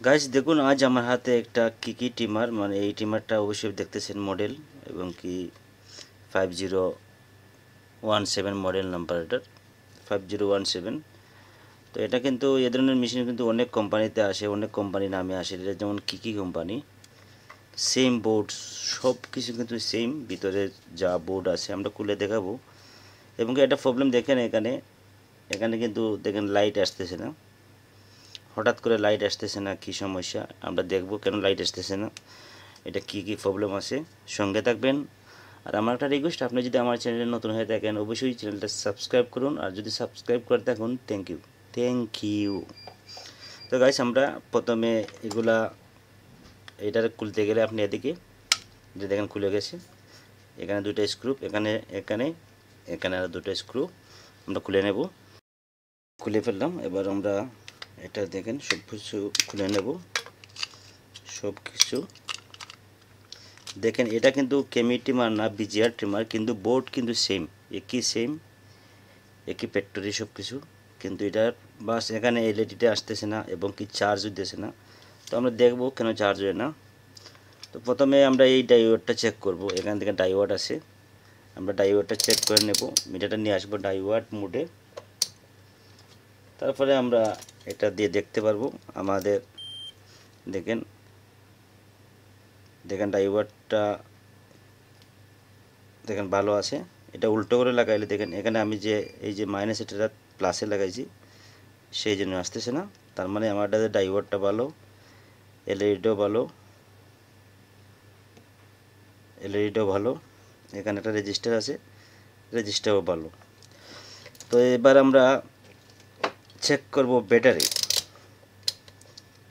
Guys দেখুন, আজ আমার হাতে একটা কি ট্রিমার, মানে এই ট্রিমারটা অবশ্যই দেখতেছেন মডেল এবং কি 5017 মডেল নাম্বার, এটার 5017। তো এটা কিন্তু এ ধরনের মেশিন কিন্তু অনেক কোম্পানিতে আসে, অনেক কোম্পানি নামে আসে। এটা যেমন কি কোম্পানি, সেম বোর্ড, সব কিছু কিন্তু সেম। ভিতরে যা বোর্ড আছে আমরা খুলে দেখাবো। এবং কি একটা প্রবলেম দেখেন, এখানে এখানে কিন্তু দেখেন লাইট আসতেছে না, হঠাৎ করে লাইট আসতেছে না, কি সমস্যা আমরা দেখব, কেন লাইট আসতেছে না, এটা কি প্রবলেম আছে। সঙ্গে থাকবেন। আর আমার একটা রিকোয়েস্ট, আপনি যদি আমার চ্যানেলে নতুন হয়ে থাকেন অবশ্যই চ্যানেলটা সাবস্ক্রাইব করুন, আর যদি সাবস্ক্রাইব করে থাকুন থ্যাংক ইউ। তো গাইস, আমরা প্রথমে এগুলা এটার খুলতে গেলে আপনি এদিকে যে দেখেন খুলে গেছে, এখানে দুটো স্ক্রু, এখানে এখানে এখানে আর দুটো স্ক্রু আমরা খুলে নেব। খুলে ফেললাম। এবার আমরা এটা দেখেন সব কিছু খুলে নেব, সব কিছু দেখেন। এটা কিন্তু কেমি ট্রিমার না, বিজিআর ট্রিমার, কিন্তু বোর্ড কিন্তু সেম, একই ফ্যাক্টরি সব কিছু। কিন্তু এটার বাস এখানে এলইডিটা আসতেছে না এবং কি চার্জ হইতেছে না। তো আমরা দেখব কেন চার্জ হয় না। তো প্রথমে আমরা এই ডায়োডটা চেক করব। এখান থেকে ডায়োড আছে, আমরা ডায়োডটা চেক করে নেব। মিটারটা নিয়ে আসবো ডায়োড মোডে, তারপরে আমরা এটা দিয়ে দেখতে পারবো আমাদের। দেখেন দেখেন ডায়োডটা দেখেন ভালো আছে। এটা উল্টো করে লাগাইলে দেখেন এখানে আমি যে এই যে মাইনাস এটা প্লাসে লাগাইছি, সেই জন্য আসতেছে না। তার মানে আমার ডায়োডটা ভালো, এলইডিটাও ভালো। এখানে একটা রেজিস্টার আছে, রেজিস্টারও ভালো। তো এবার আমরা চেক করব ব্যাটারি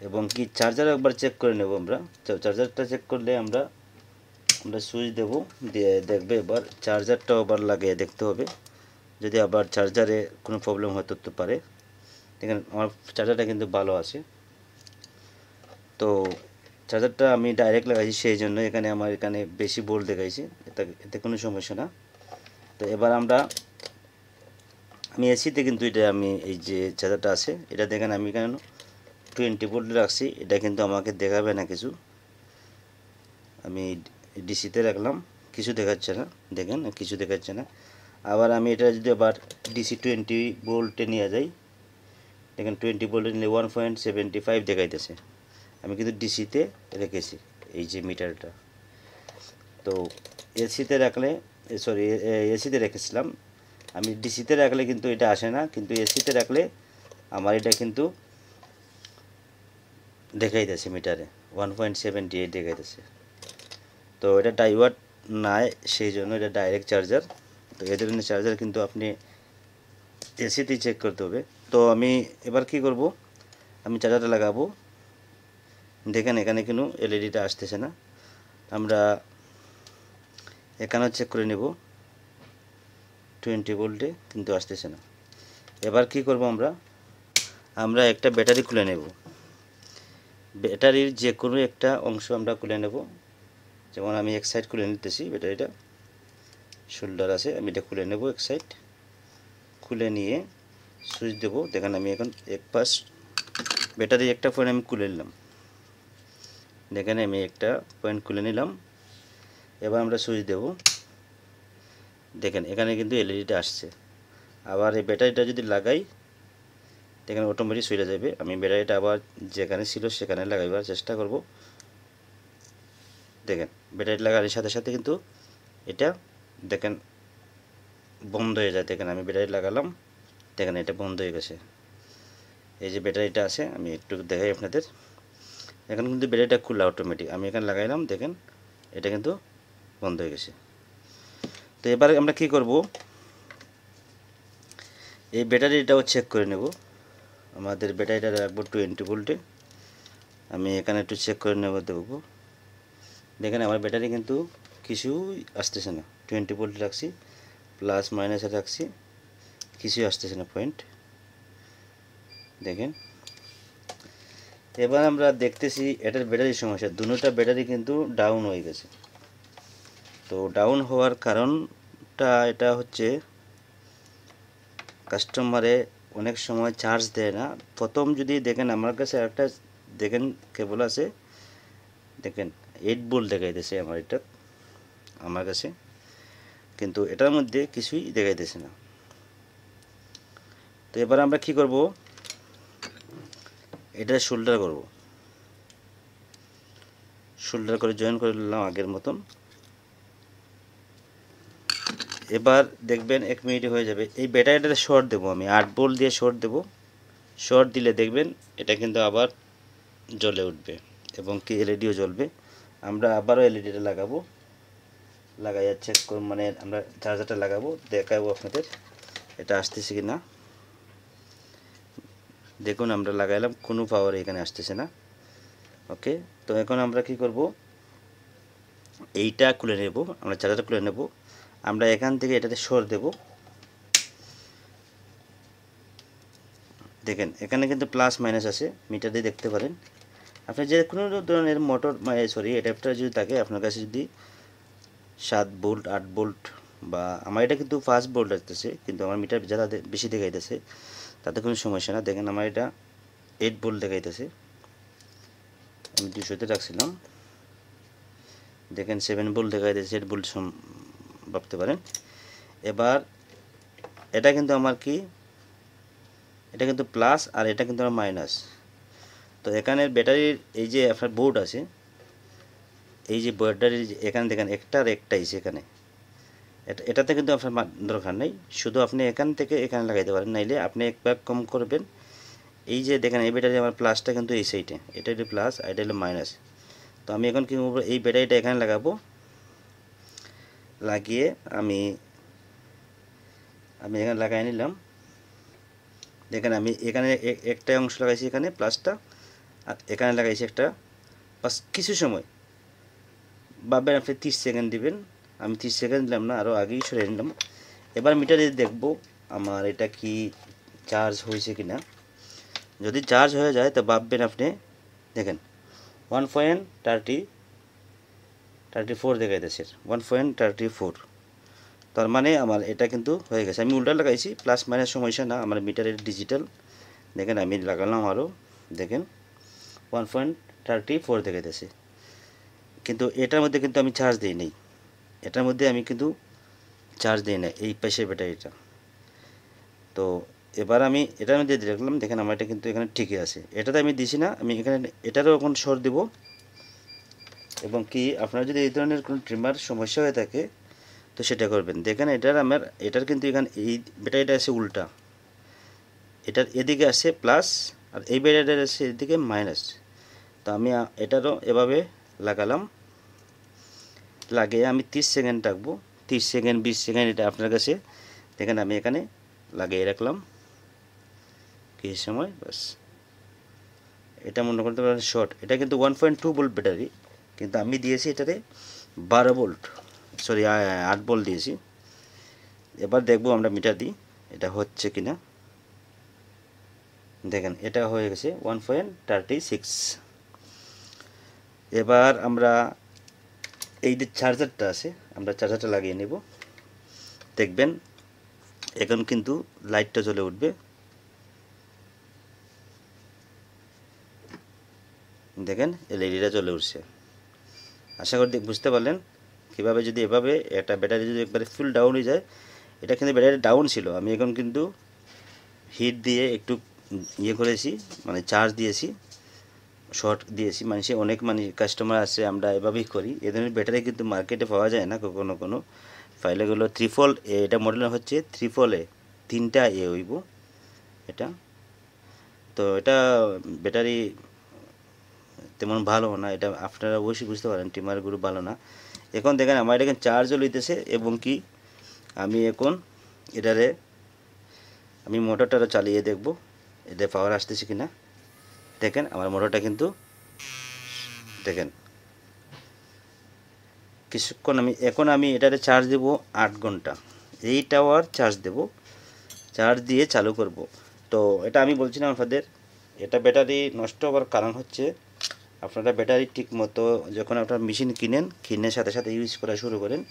এবং কি চার্জার একবার চেক করে নেব। আমরা চার্জারটা চেক করলে আমরা সুইচ দেব, দিয়ে দেখবে এবার চার্জারটাও আবার লাগিয়ে দেখতে হবে, যদি আবার চার্জারে কোনো প্রবলেম হতে পারে। দেখেন আমার চার্জারটা কিন্তু ভালো আছে। তো চার্জারটা আমি ডাইরেক্ট লাগাইছি, সেই জন্য এখানে আমার এখানে বেশি ভোল্ট দেখাইছে, এতে কোনো সমস্যা না। তো এবার আমি এসিতে কিন্তু এটা আমি এই যে চার্জারটা আছে এটা দেখেন আমি কেন 20 ভোল্ট রাখছি, এটা কিন্তু আমাকে দেখাবে না কিছু। আমি ডিসিতে রাখলাম, কিছু দেখাচ্ছে না, দেখেন কিছু দেখাচ্ছে না। আবার আমি এটা যদি আবার ডিসি 20 ভোল্টে নিয়ে যাই, দেখেন 20 ভোল্টে নিলে 1.75 দেখাইতেছে। আমি কিন্তু ডিসিতে রেখেছি এই যে মিটারটা। তো এসিতে রাখলে, সরি, এসিতে রেখেছিলাম আমি। ডিসিতে রাখলে কিন্তু এটা আসে না, কিন্তু এসিতে রাখলে আমার এটা কিন্তু দেখাইতেছে মিটারে 1.78 দেখাইতেছে। তো এটা ডাইওয়াট নাই, সেই জন্য এটা ডাইরেক্ট চার্জার। তো এই ধরনের চার্জার কিন্তু আপনি এসিতেই চেক করতে হবে। তো আমি এবার কি করব, আমি চার্জারটা লাগাবো। দেখেন এখানে কিন্তু এলইডিটা আসতেছে না, আমরা এখানেও চেক করে নেব 20 ভোল্টে, কিন্তু আসতেছে না। এবার কি করব, আমরা একটা ব্যাটারি খুলে নেব। ব্যাটারির যে কোনো একটা অংশ আমরা খুলে নেব। যেমন আমি এক সাইড খুলে নিতেছি, ব্যাটারিটা শোল্ডার আছে, আমি এটা খুলে নেব এক সাইড। খুলে নিয়ে সুইচ দেব। দেখেন আমি এখন এক পাশ ব্যাটারি একটা পয়েন্ট আমি খুলে নিলাম। দেখেন আমি একটা পয়েন্ট খুলে নিলাম। এবার আমরা সুইচ দেব। দেখেন এখানে কিন্তু এলইডিটা আসছে। আবার এই ব্যাটারিটা যদি লাগাই, দেখেন অটোমেটিক সুইচ যাবে। আমি ব্যাটারিটা আবার যেখানে ছিল সেখানে লাগাইবার চেষ্টা করব। দেখেন ব্যাটারি লাগানোর সাথে সাথে কিন্তু এটা দেখেন বন্ধ হয়ে যায়। দেখেন আমি ব্যাটারি লাগালাম, দেখেন এটা বন্ধ হয়ে গেছে। এই যে ব্যাটারিটা আছে, আমি একটু দেখাই আপনাদের। এখন কিন্তু ব্যাটারিটা খোলা অটোমেটিক, আমি এখানে লাগাইলাম, দেখেন এটা কিন্তু বন্ধ হয়ে গেছে। তো এবারে আমরা কি করব, এই ব্যাটারিটাও চেক করে নেব। আমাদের ব্যাটারিটা রাখবো 20 ভোল্টে। আমি এখানে একটু চেক করে নেব, দেখব। দেখেন আমার ব্যাটারি কিন্তু কিছুই আসতেছে না। 20 ভোল্ট রাখছি, প্লাস মাইনাসে রাখছি, কিছুই আসতেছে না পয়েন্ট। দেখেন এবার আমরা দেখতেছি এটার ব্যাটারির সমস্যা, দুটোটা ব্যাটারি কিন্তু ডাউন হয়ে গেছে। তো ডাউন হওয়ার কারণটা এটা হচ্ছে কাস্টমারে অনেক সময় চার্জ দেয় না। প্রথম যদি দেখেন আমার কাছে একটা দেখেন কেবল আছে, দেখেন 8 ভোল্ট দেখাইতেছে আমার কাছে, কিন্তু এটার মধ্যে কিছুই দেখাইতেছে না। তো এবার আমরা কি করব, এটা শোল্ডার করব, শোল্ডার করে জয়েন করে নিলাম আগের মতন। এবার দেখবেন 1 মিনিটে হয়ে যাবে। এই ব্যাটারিটাতে শর্ট দেবো, আমি 8 ভোল্ট দিয়ে শর্ট দেব। শর্ট দিলে দেখবেন এটা কিন্তু আবার জ্বলে উঠবে এবং কি এলইডিও জ্বলবে। আমরা আবারও এলইডিটা লাগাবো, লাগাইয়া চেক করব, মানে আমরা চার্জারটা লাগাবো, দেখাবো আপনাদের এটা আসতেছে কি না। দেখুন আমরা লাগাইলাম, কোনো পাওয়ার এখানে আসতেছে না। ওকে, তো এখন আমরা কি করব, এইটা খুলে নেব, আমরা চার্জারটা খুলে নেব। আমরা এখান থেকে এটাতে শর্ট দেব। দেখেন এখানে কিন্তু প্লাস মাইনাস আছে, মিটার দিয়ে দেখতে পারেন। আপনি যে কোনো ধরনের মোটর সরি অ্যাডাপ্টার যদি থাকে আপনার কাছে, যদি 7 ভোল্ট 8 ভোল্ট বা আমার এটা কিন্তু 5 ভোল্ট আসতেছে, কিন্তু আমার মিটার যারা বেশি দেখাইতেছে তাতে কোনো সমস্যা না। দেখেন আমার এটা 8 ভোল্ট দেখাইতেছে, আমি 200-তে রাখছিলাম। দেখেন 7 ভোল্ট দেখাইতেছে, 8 ভোল্ট ভাবতে পারেন। এবার এটা কিন্তু আমার কি, এটা কিন্তু প্লাস আর এটা কিন্তু আমার মাইনাস। তো এখানে ব্যাটারির এই যে আপনার বোর্ড আছে, এই যে ব্যাটারির এখানে দেখেন একটা আর একটাই সেখানে, এটাতে কিন্তু আপনার দরকার নেই, শুধু আপনি এখান থেকে এখানে লাগাইতে পারেন। নাইলে আপনি এক ভাগ কম করবেন। এই যে দেখেন এই ব্যাটারি আমার প্লাসটা কিন্তু এই সাইডে, এটা হলো প্লাস আর এটা হলো মাইনাস। তো আমি এখন কি করব, এই ব্যাটারিটা এখানে লাগাবো, লাগিয়ে আমি এখানে লাগাই নিলাম। দেখেন আমি এখানে একটা অংশ লাগাইছি এখানে প্লাসটা, আর এখানে লাগাইছি একটা। বাস কিছু সময় ভাববেন, আপনি 30 সেকেন্ড দিবেন। আমি 30 সেকেন্ড দিলাম না, আরও আগেই সরে নিলাম। এবার মিটারে দেখব আমার এটা কি চার্জ হয়েছে কি না। যদি চার্জ হয়ে যায় তো ভাববেন আপনি, দেখেন 1.34 দেখাইতেছে, 1.34। তার মানে আমার এটা কিন্তু হয়ে গেছে। আমি উল্টা লাগাইছি, প্লাস মাইনাস সমস্যা না, আমার মিটারের ডিজিটাল। দেখেন আমি লাগালাম আরও, দেখেন 1.34 দেখাইতেছে, কিন্তু এটার মধ্যে কিন্তু আমি চার্জ দিই নাই, এটার মধ্যে আমি কিন্তু চার্জ দিই না, এই পাশের ব্যাটারিটা। তো এবার আমি এটার মধ্যে দেখলাম, দেখেন আমার এটা কিন্তু এখানে ঠিকই আছে, এটাতে আমি দিছি না। আমি এখানে এটারও এখন শর্ট দেব। এবং কি আপনারা যদি এই ধরনের কোনো ট্রিমার সমস্যা হয়ে থাকে তো সেটা করবেন। দেখেন এটার কিন্তু এখানে এই ব্যাটারিটা আছে উল্টা, এটার এদিকে আছে প্লাস আর এই ব্যাটারিটার আছে এদিকে মাইনাস। তো আমি এটারও এভাবে লাগালাম, লাগিয়ে আমি 30 সেকেন্ড রাখবো, 30 সেকেন্ড 20 সেকেন্ড, এটা আপনার কাছে। দেখেন আমি এখানে লাগিয়ে রাখলাম কিছু সময়, বাস। এটা মনে করতে পারেন শর্ট, এটা কিন্তু 1.2 ভোল্ট ব্যাটারি, কিন্তু আমি দিয়েছি এটাতে 12 ভোল্ট, সরি 8 ভোল্ট দিয়েছি। এবার দেখবো আমরা মিটার দিই এটা হচ্ছে কিনা। দেখেন এটা হয়ে গেছে 1.36। এবার আমরা এই যে চার্জারটা আছে, আমরা চার্জারটা লাগিয়ে নেব। দেখবেন এখন কিন্তু লাইটটা জ্বলে উঠবে। দেখেন এলইডিটা জ্বলে উঠছে। আশা করি বুঝতে পারলেন কীভাবে, যদি এভাবে একটা ব্যাটারি যদি একবারে ফুল ডাউন হয়ে যায়। এটা কিন্তু ব্যাটারি ডাউন ছিল, আমি এখন কিন্তু হিট দিয়ে একটু ইয়ে করেছি, মানে চার্জ দিয়েছি, শর্ট দিয়েছি। অনেক কাস্টমার আছে, আমরা এভাবেই করি। এ ধরনের ব্যাটারি কিন্তু মার্কেটে পাওয়া যায় না কোনো ফাইলেগুলো। এটা মডেল হচ্ছে 3A, 3টা এ হইব এটা। তো এটা ব্যাটারি তেমন ভালো না, এটা আপনারা অবশ্যই বুঝতে পারেন ট্রিমারগুলো ভালো না। এখন দেখেন আমার এটা চার্জও লইতেছে, এবং কি আমি এখন আমি মোটরটা চালিয়ে দেখব এটা পাওয়ার আসতেছে কিনা। দেখেন আমার মোটরটা কিন্তু, দেখেন কিছুক্ষণ এখন আমি এটাতে চার্জ দেব 8 ঘন্টা, 8 আওয়ার চার্জ দেব, চার্জ দিয়ে চালু করব। তো এটা আমি বলছিলাম আপনাদের, এটা ব্যাটারি নষ্ট হওয়ার কারণ হচ্ছে আপনারা ব্যাটারি ঠিক মতো যখন আপনার মেশিন কিনে সাথে সাথে ইউজ করা শুরু করেন,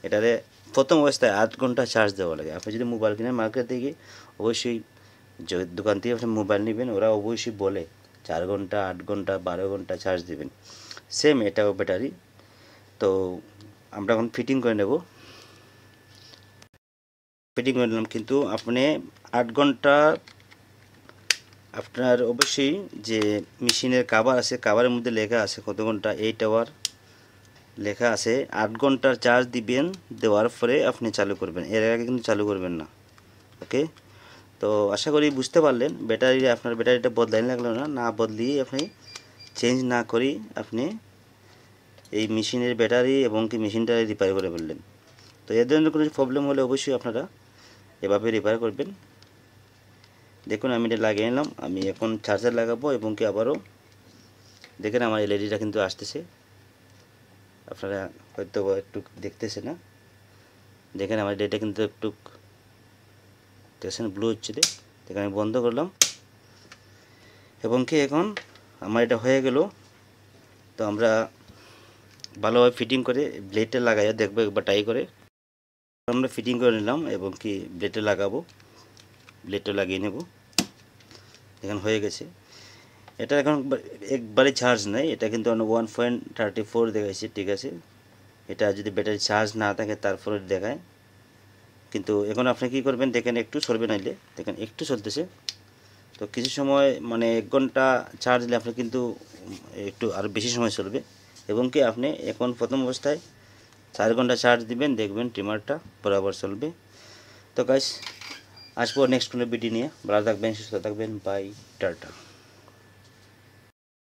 এটারে প্রথম অবস্থায় 8 ঘন্টা চার্জ দেওয়া লাগে। আপনি যদি মোবাইল কিনেন মার্কেট থেকে, অবশ্যই দোকান থেকে আপনি মোবাইল নেবেন, ওরা অবশ্যই বলে 4 ঘন্টা, 8 ঘন্টা, 12 ঘন্টা চার্জ দিবেন। সেম এটাও ব্যাটারি। তো আমরা এখন ফিটিং করে নেব। ফিটিং করে নিলাম, কিন্তু আপনি 8 ঘন্টা আপনার অবশ্যই যে মেশিনের কাভার আছে, কাভারের মধ্যে লেখা আছে কত ঘন্টা, 8 আওয়ার লেখা আছে। 8 ঘন্টার চার্জ দিবেন, দেওয়ার পরে আপনি চালু করবেন, এর আগে কিন্তু চালু করবেন না। ওকে, তো আশা করি বুঝতে পারলেন। আপনার ব্যাটারিটা বদলাই লাগলো না, না বদলিয়ে আপনি চেঞ্জ না করি আপনি এই মেশিনের ব্যাটারি এবং কি মেশিনটা রিপেয়ার করে ফেললেন। তো এ ধরনের কোনো প্রবলেম হলে অবশ্যই আপনারা এভাবে রিপেয়ার করবেন। দেখুন আমি এটা লাগিয়ে নিলাম, আমি এখন চার্জার লাগাবো এবং কি আবারও দেখেন আমার এলইডিটা কিন্তু আসতেছে, আপনারা হয়তো একটু দেখতেছে না, দেখেন আমার এটা কিন্তু একটু দেখছেন ব্লু হচ্ছে। দেখেন আমি বন্ধ করলাম এবং কি এখন আমার এটা হয়ে গেল। তো আমরা ভালোভাবে ফিটিং করে ব্লেডটা লাগাইয়া দেখবো একবার ট্রাই করে। আমরা ফিটিং করে নিলাম এবং কি ব্লেডটা লাগাবো, ব্লেডটা লাগিয়ে নেব। এখন হয়ে গেছে। এটা এখন একবারে চার্জ নাই, এটা কিন্তু 1.34 দেখাইছে, ঠিক আছে। এটা যদি ব্যাটারি চার্জ না থাকে তারপরে দেখায়। কিন্তু এখন আপনি কি করবেন দেখেন, একটু চলবে নাইলে, দেখেন একটু চলতেছে। তো কিছু সময় মানে 1 ঘন্টা চার্জ দিলে আপনি কিন্তু একটু আরও বেশি সময় চলবে। এবং কি আপনি এখন প্রথম অবস্থায় 4 ঘন্টা চার্জ দিবেন, দেখবেন ট্রিমারটা বরাবর চলবে। তো গাইস আসবো নেক্সট কোনো ভিডিও নিয়ে। ভালো থাকবেন, সুস্থ থাকবেন, বাই, টাটা।